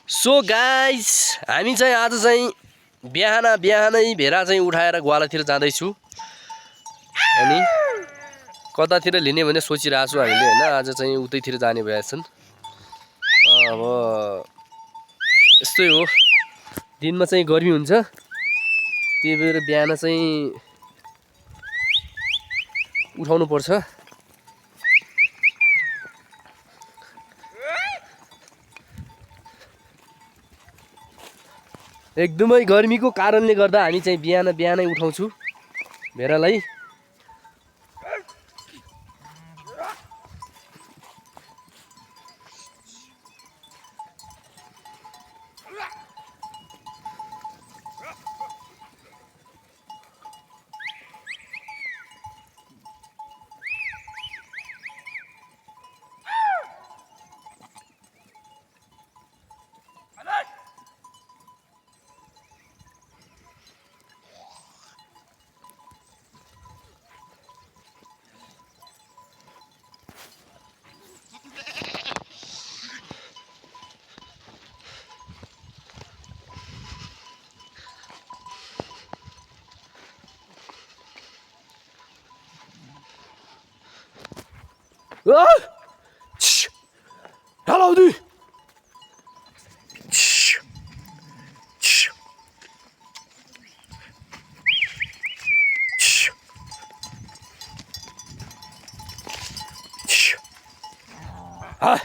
So guys हामी चाहिँ आज चाहिँ बिहानै भेरा चाहिँ उठाएर ग्वालातिर जाँदैछु अनि कतातिर लिने भने सोचिरहेको छु हामीले हैन। आज चाहिँ उतैतिर जाने भएछन्। अब यस्तै हो, दिनमा चाहिँ गर्मी हुन्छ, त्यही भएर बिहान चाहिँ उठाउनु पर्छ। एकदमै गर्मीको कारणले गर्दा हामी चाहिँ बिहानै उठाउँछु भेरालाई। Hello, dude. Hi.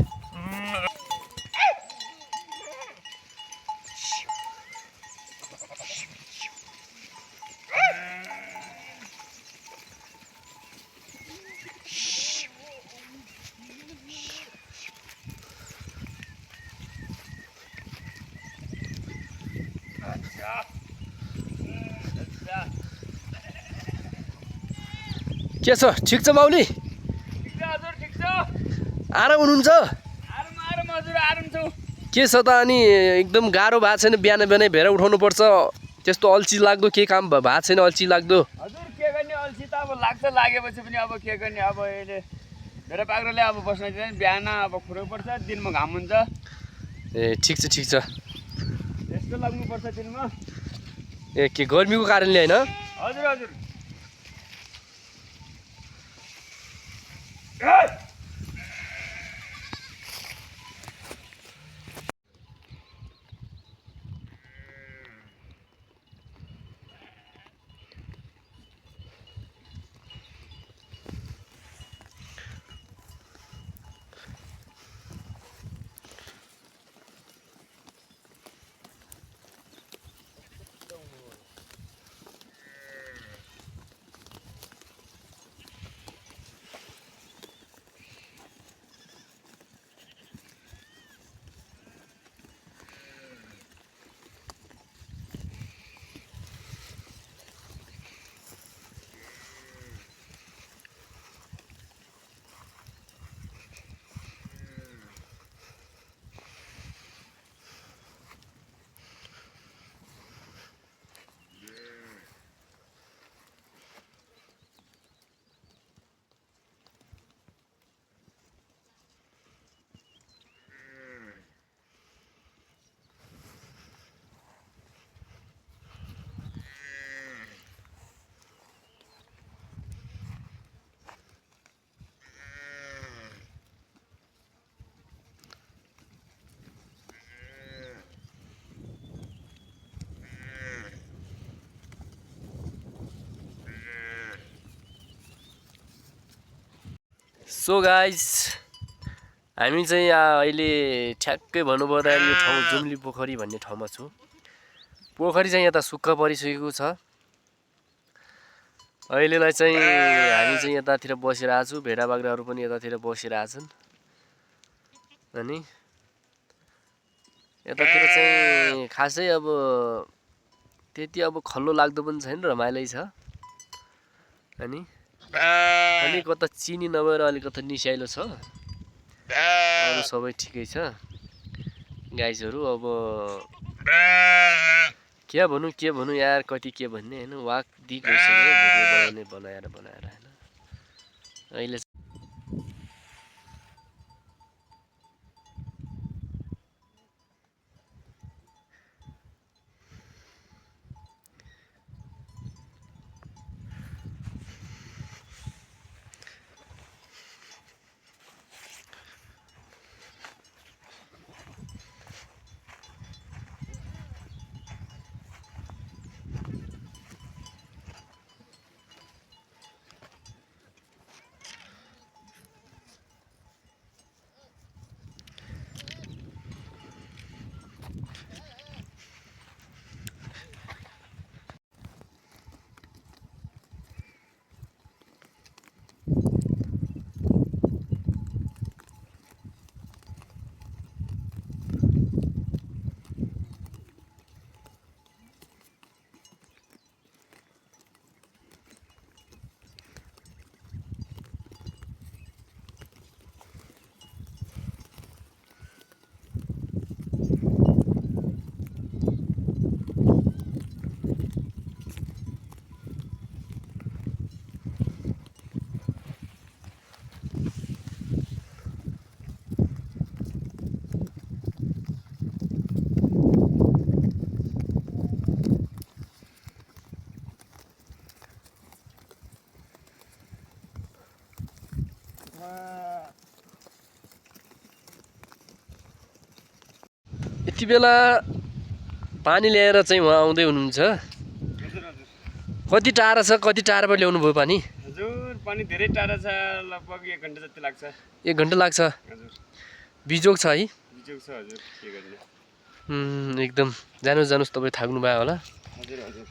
के छ, ठिक छ माउली? हजुर ठिक छ। आराम हुनुहुन्छ? आराम हजुर, आराम छु। के छ त अनि एकदम गाह्रो भएको छैन? बिहानै भेरा उठाउनु पर्छ, त्यस्तो अल्छी लाग्दो के काम भएको छैन? अल्छी लाग्दो हजुर के गर्ने, अल्छी त अब लाग्छ, लागेपछि पनि अब के गर्ने। अब अहिले भेरा पाक्रोले अब बस्न दिँदैन, बिहान अब खुर्नु पर्छ, दिनमा घाम हुन्छ। ए ठिक छ यस्तो लाग्नुपर्छ दिनमा। ए के गर्मीको कारणले हैन? हजुर हजुर। सो गाइस हामी चाहिँ अहिले ठ्याक्कै भन्नुपर्दा यो ठाउँ जुम्ली पोखरी भन्ने ठाउँमा छु। पोखरी चाहिँ यता सुक्खा परिसकेको छ। अहिलेलाई चाहिँ हामी चाहिँ यतातिर बसिरहेको छु, भेडा बाख्राहरू पनि यतातिर बसिरहेछन्। अनि यतातिर चाहिँ खासै अब त्यति अब खल्लो लाग्दो पनि छैन, रमाइलै छ। अनि कता चिनी नभएर अलिकति निस्याइलो छ, अरू सबै ठिकै छ। गाइसहरू अब के भन्नु यार, कति के भन्ने हैन। वाक दिक भइसक्यो भिडियो बनाएर हैन। अहिले यति बेला पानी ल्याएर चाहिँ उहाँ आउँदै हुनुहुन्छ। हजुर हजुर कति टाढा छ, कति टाढाबाट ल्याउनु भयो पानी? हजुर पानी धेरै टाढा छ, लगभग 1 घन्टा जति लाग्छ। 1 घन्टा लाग्छ। हजुर बिजोग छ है? बिजोग छ हजुर, के गर्ने। एकदम जानुहोस् तपाईँ थाक्नु भयो होला। हजुर हजुर